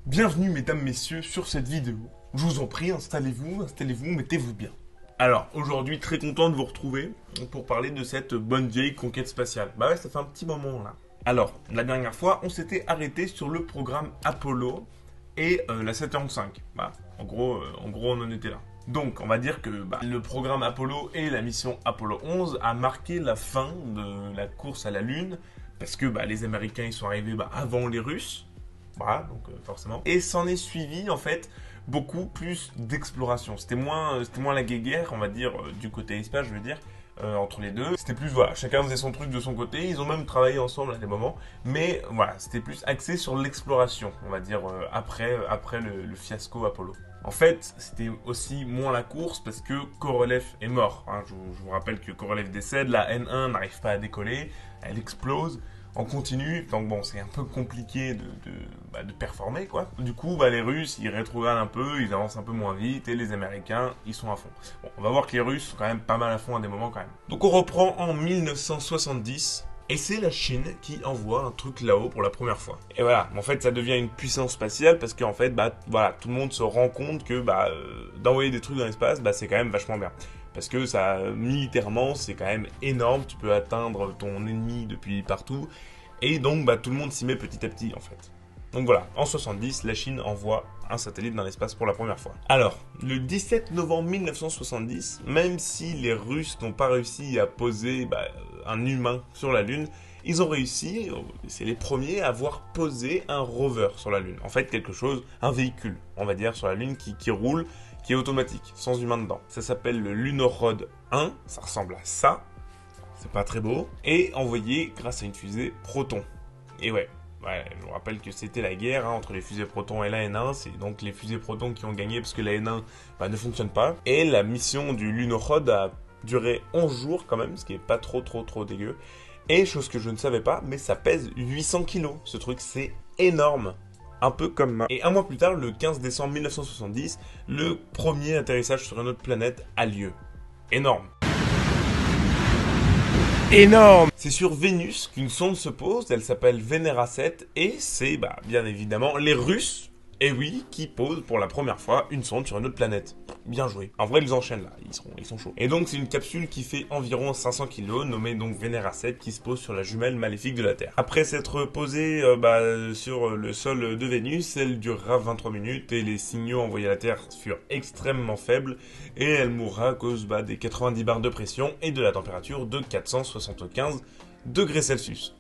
Bienvenue mesdames, messieurs sur cette vidéo. Je vous en prie, installez-vous, mettez-vous bien. Alors, aujourd'hui, très content de vous retrouver pour parler de cette bonne vieille conquête spatiale. Bah ouais, ça fait un petit moment là. Alors, la dernière fois, on s'était arrêté sur le programme Apollo et la Saturn V. Bah, en gros, on en était là. Donc, on va dire que le programme Apollo et la mission Apollo 11 a marqué la fin de la course à la Lune parce que les Américains ils sont arrivés avant les Russes. Voilà, donc forcément. Et s'en est suivi, en fait, beaucoup plus d'exploration. C'était moins la guéguerre, on va dire, du côté espace, je veux dire, entre les deux. C'était plus, voilà, chacun faisait son truc de son côté. Ils ont même travaillé ensemble à des moments. Mais voilà, c'était plus axé sur l'exploration, on va dire, après le fiasco Apollo. En fait, c'était aussi moins la course parce que Korolev est mort. Hein. Je vous rappelle que Korolev décède, la N1 n'arrive pas à décoller, elle explose. En continu, donc bon, c'est un peu compliqué de performer, quoi. Du coup, les Russes, ils rétrogradent un peu, ils avancent un peu moins vite, et les Américains, ils sont à fond. Bon, on va voir que les Russes sont quand même pas mal à fond à des moments, quand même. Donc on reprend en 1970, et c'est la Chine qui envoie un truc là-haut pour la première fois. Et voilà, en fait, ça devient une puissance spatiale, parce qu'en fait, voilà, tout le monde se rend compte que, d'envoyer des trucs dans l'espace, c'est quand même vachement bien. Parce que ça, militairement, c'est quand même énorme. Tu peux atteindre ton ennemi depuis partout. Et donc, tout le monde s'y met petit à petit, en fait. Donc voilà, en 70, la Chine envoie un satellite dans l'espace pour la première fois. Alors, le 17 novembre 1970, même si les Russes n'ont pas réussi à poser un humain sur la Lune, ils ont réussi, c'est les premiers, à avoir posé un rover sur la Lune. En fait, quelque chose, un véhicule, on va dire, sur la Lune qui roule, qui est automatique, sans humain dedans. Ça s'appelle le Lunorod 1, ça ressemble à ça, c'est pas très beau, et envoyé grâce à une fusée Proton. Et ouais, je vous rappelle que c'était la guerre entre les fusées Proton et la N1, c'est donc les fusées Proton qui ont gagné parce que la N1 ne fonctionne pas. Et la mission du Lunorod a duré 11 jours quand même, ce qui est pas trop dégueu. Et chose que je ne savais pas, mais ça pèse 800 kilos, ce truc c'est énorme. Un peu comme ma... Et un mois plus tard, le 15 décembre 1970, le premier atterrissage sur une autre planète a lieu. Énorme. Énorme. C'est sur Vénus qu'une sonde se pose, elle s'appelle Venera 7, et c'est bien évidemment les Russes, et oui, qui posent pour la première fois une sonde sur une autre planète. Bien joué. En vrai, ils enchaînent là, ils sont chauds. Et donc, c'est une capsule qui fait environ 500 kg, nommée donc Venera 7, qui se pose sur la jumelle maléfique de la Terre. Après s'être posée sur le sol de Vénus, elle durera 23 minutes et les signaux envoyés à la Terre furent extrêmement faibles et elle mourra à cause des 90 bars de pression et de la température de 475 degrés Celsius.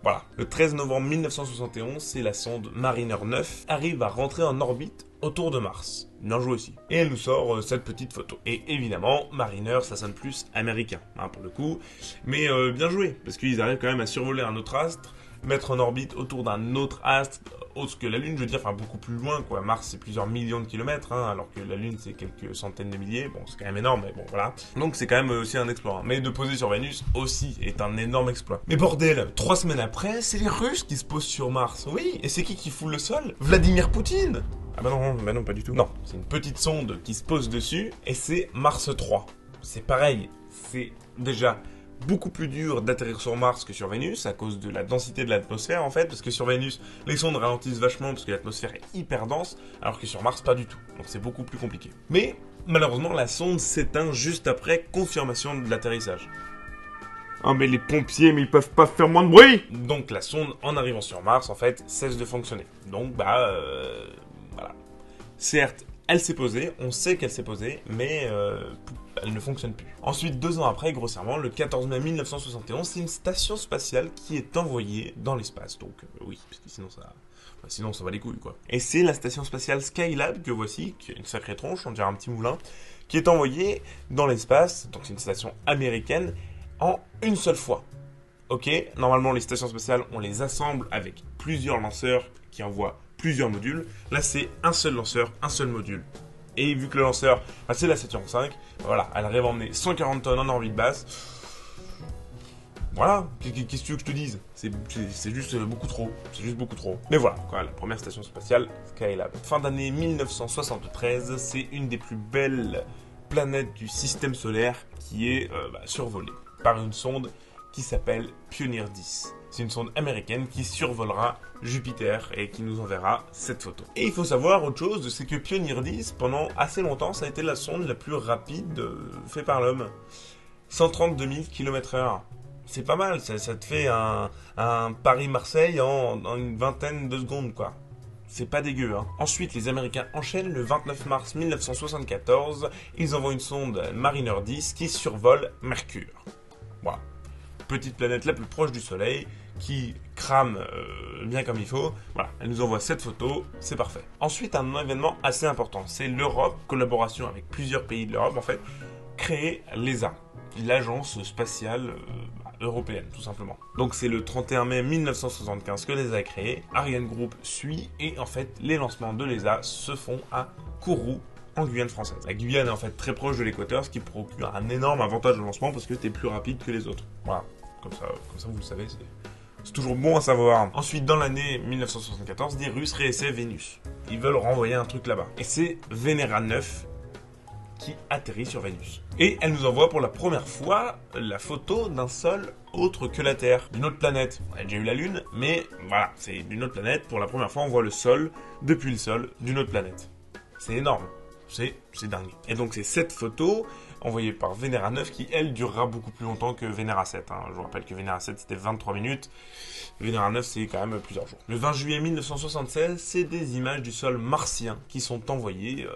Voilà. Le 13 novembre 1971, c'est la sonde Mariner 9 arrive à rentrer en orbite autour de Mars. Bien joué aussi. Et elle nous sort cette petite photo. Et évidemment, Mariner, ça sonne plus américain, pour le coup. Mais bien joué, parce qu'ils arrivent quand même à survoler un autre astre, mettre en orbite autour d'un autre astre, autre que la Lune, je veux dire, beaucoup plus loin, quoi. Mars, c'est plusieurs millions de kilomètres, alors que la Lune, c'est quelques centaines de milliers. Bon, c'est quand même énorme, mais bon, voilà. Donc, c'est quand même aussi un exploit. Mais de poser sur Vénus, aussi, est un énorme exploit. Mais bordel, 3 semaines après, c'est les Russes qui se posent sur Mars. Oui, et c'est qui fout le sol? Vladimir Poutine. Ah non, pas du tout. Non, c'est une petite sonde qui se pose dessus, et c'est Mars 3. C'est pareil, c'est déjà beaucoup plus dur d'atterrir sur Mars que sur Vénus à cause de la densité de l'atmosphère en fait, parce que sur Vénus les sondes ralentissent vachement parce que l'atmosphère est hyper dense, alors que sur Mars pas du tout, donc c'est beaucoup plus compliqué. Mais malheureusement la sonde s'éteint juste après confirmation de l'atterrissage. Ah mais les pompiers, mais ils peuvent pas faire moins de bruit. Donc la sonde en arrivant sur Mars en fait cesse de fonctionner. Donc voilà. Certes, elle s'est posée, on sait qu'elle s'est posée, mais elle ne fonctionne plus. Ensuite, 2 ans après, grossièrement, le 14 mai 1971, c'est une station spatiale qui est envoyée dans l'espace. Donc oui, parce que sinon ça va les couilles, quoi. Et c'est la station spatiale Skylab que voici, qui est une sacrée tronche, on dirait un petit moulin, qui est envoyée dans l'espace, donc c'est une station américaine, en une seule fois. Ok, normalement les stations spatiales, on les assemble avec plusieurs lanceurs qui envoient plusieurs modules. Là, c'est un seul lanceur, un seul module. Et vu que le lanceur, c'est la Saturn V, voilà, elle arrive à emmener 140 tonnes en orbite basse. Voilà, qu'est-ce que tu veux que je te dise? C'est juste beaucoup trop. C'est juste beaucoup trop. Mais voilà, quoi, la première station spatiale, Skylab. Fin d'année 1973, c'est une des plus belles planètes du système solaire qui est survolée par une sonde qui s'appelle Pioneer 10. C'est une sonde américaine qui survolera Jupiter et qui nous enverra cette photo. Et il faut savoir autre chose, c'est que Pioneer 10, pendant assez longtemps, ça a été la sonde la plus rapide faite par l'homme. 132 000 km/h. C'est pas mal, ça te fait un Paris-Marseille en une vingtaine de secondes, quoi. C'est pas dégueu, hein. Ensuite, les Américains enchaînent le 29 mars 1974. Ils envoient une sonde Mariner 10 qui survole Mercure. Voilà. Petite planète la plus proche du Soleil qui crame bien comme il faut. Voilà, elle nous envoie cette photo, c'est parfait. Ensuite, un événement assez important, c'est l'Europe, collaboration avec plusieurs pays de l'Europe en fait, créer l'ESA, l'agence spatiale européenne, tout simplement. Donc c'est le 31 mai 1975 que l'ESA est créée, Ariane Group suit, et en fait, les lancements de l'ESA se font à Kourou, en Guyane française. La Guyane est en fait très proche de l'équateur, ce qui procure un énorme avantage de lancement parce que t'es plus rapide que les autres. Voilà, comme ça vous le savez, c'est toujours bon à savoir. Ensuite, dans l'année 1974, les Russes réessaient Vénus. Ils veulent renvoyer un truc là-bas. Et c'est Venera 9 qui atterrit sur Vénus. Et elle nous envoie pour la première fois la photo d'un sol autre que la Terre, d'une autre planète. On a déjà eu la Lune, mais voilà, c'est d'une autre planète. Pour la première fois, on voit le sol, depuis le sol, d'une autre planète. C'est énorme. C'est dingue. Et donc c'est cette photo envoyée par Venera 9 qui, elle, durera beaucoup plus longtemps que Venera 7. Hein. Je vous rappelle que Venera 7 c'était 23 minutes. Venera 9 c'est quand même plusieurs jours. Le 20 juillet 1976, c'est des images du sol martien qui sont envoyées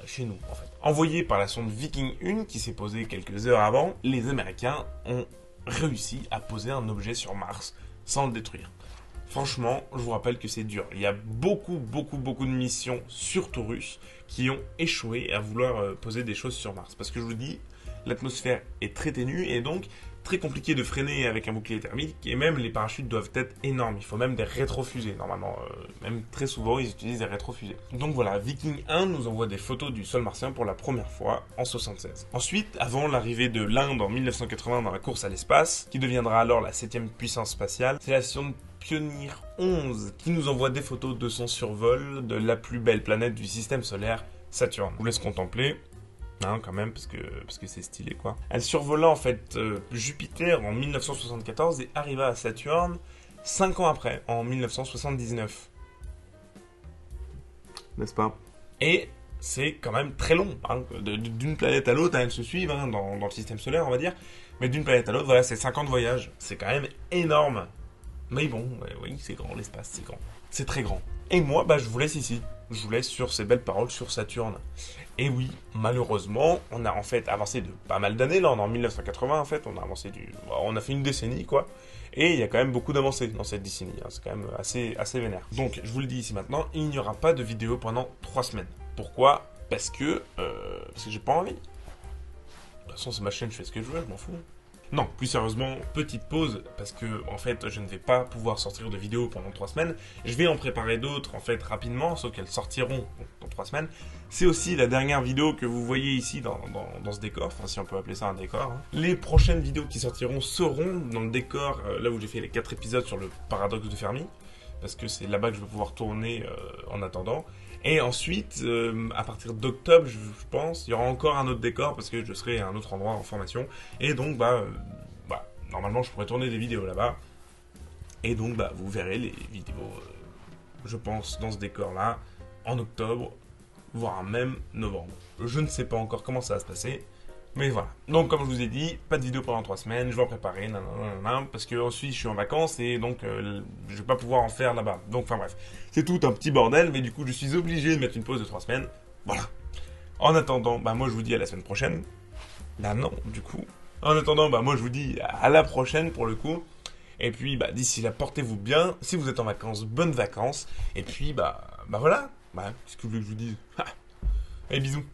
chez nous en fait. Envoyées par la sonde Viking 1 qui s'est posée quelques heures avant, les Américains ont réussi à poser un objet sur Mars sans le détruire. Franchement, je vous rappelle que c'est dur. Il y a beaucoup de missions, surtout russes, qui ont échoué à vouloir poser des choses sur Mars. Parce que je vous dis, l'atmosphère est très ténue et donc très compliqué de freiner avec un bouclier thermique. Et même les parachutes doivent être énormes. Il faut même des rétrofusées normalement. Même très souvent, ils utilisent des rétrofusées. Donc voilà, Viking 1 nous envoie des photos du sol martien pour la première fois en 76. Ensuite, avant l'arrivée de l'Inde en 1980 dans la course à l'espace, qui deviendra alors la 7e puissance spatiale, c'est la sonde Pioneer 11 qui nous envoie des photos de son survol de la plus belle planète du système solaire, Saturne. Je vous laisse contempler, hein, quand même, parce que c'est stylé, quoi. Elle survola en fait Jupiter en 1974 et arriva à Saturne 5 ans après, en 1979. N'est-ce pas? Et c'est quand même très long, hein. D'une planète à l'autre, elles se suivent hein, dans le système solaire, on va dire. Mais d'une planète à l'autre, voilà, c'est 5 ans de voyage. C'est quand même énorme. Mais bon, oui, c'est grand, l'espace, c'est grand. C'est très grand. Et moi, je vous laisse ici. Je vous laisse sur ces belles paroles sur Saturne. Et oui, malheureusement, on a en fait avancé de pas mal d'années. Là, on est en 1980, en fait. On a avancé on a fait une décennie, quoi. Et il y a quand même beaucoup d'avancées dans cette décennie. Hein. C'est quand même assez vénère. Donc, je vous le dis ici maintenant, il n'y aura pas de vidéo pendant 3 semaines. Pourquoi? Parce que j'ai pas envie. De toute façon, c'est ma chaîne, je fais ce que je veux, je m'en fous. Non, plus sérieusement, petite pause, parce que, en fait, je ne vais pas pouvoir sortir de vidéos pendant 3 semaines. Je vais en préparer d'autres, en fait, rapidement, sauf qu'elles sortiront dans 3 semaines. C'est aussi la dernière vidéo que vous voyez ici dans ce décor, enfin, si on peut appeler ça un décor. Hein. Les prochaines vidéos qui sortiront seront dans le décor, là où j'ai fait les 4 épisodes sur le paradoxe de Fermi, parce que c'est là-bas que je vais pouvoir tourner en attendant. Et ensuite, à partir d'octobre, je pense, il y aura encore un autre décor parce que je serai à un autre endroit en formation. Et donc, normalement, je pourrais tourner des vidéos là-bas. Et donc, vous verrez les vidéos, je pense, dans ce décor-là, en octobre, voire même novembre. Je ne sais pas encore comment ça va se passer. Mais voilà. Donc, comme je vous ai dit, pas de vidéo pendant 3 semaines. Je vais en préparer, parce que ensuite je suis en vacances et donc je vais pas pouvoir en faire là-bas. Donc, enfin bref, c'est tout un petit bordel, mais du coup, je suis obligé de mettre une pause de 3 semaines. Voilà. En attendant, moi je vous dis à la semaine prochaine. Non, du coup. En attendant, moi je vous dis à la prochaine pour le coup. Et puis, d'ici là, portez-vous bien. Si vous êtes en vacances, bonnes vacances. Et puis, voilà. Qu'est-ce que vous voulez que je vous dise? Allez, bisous.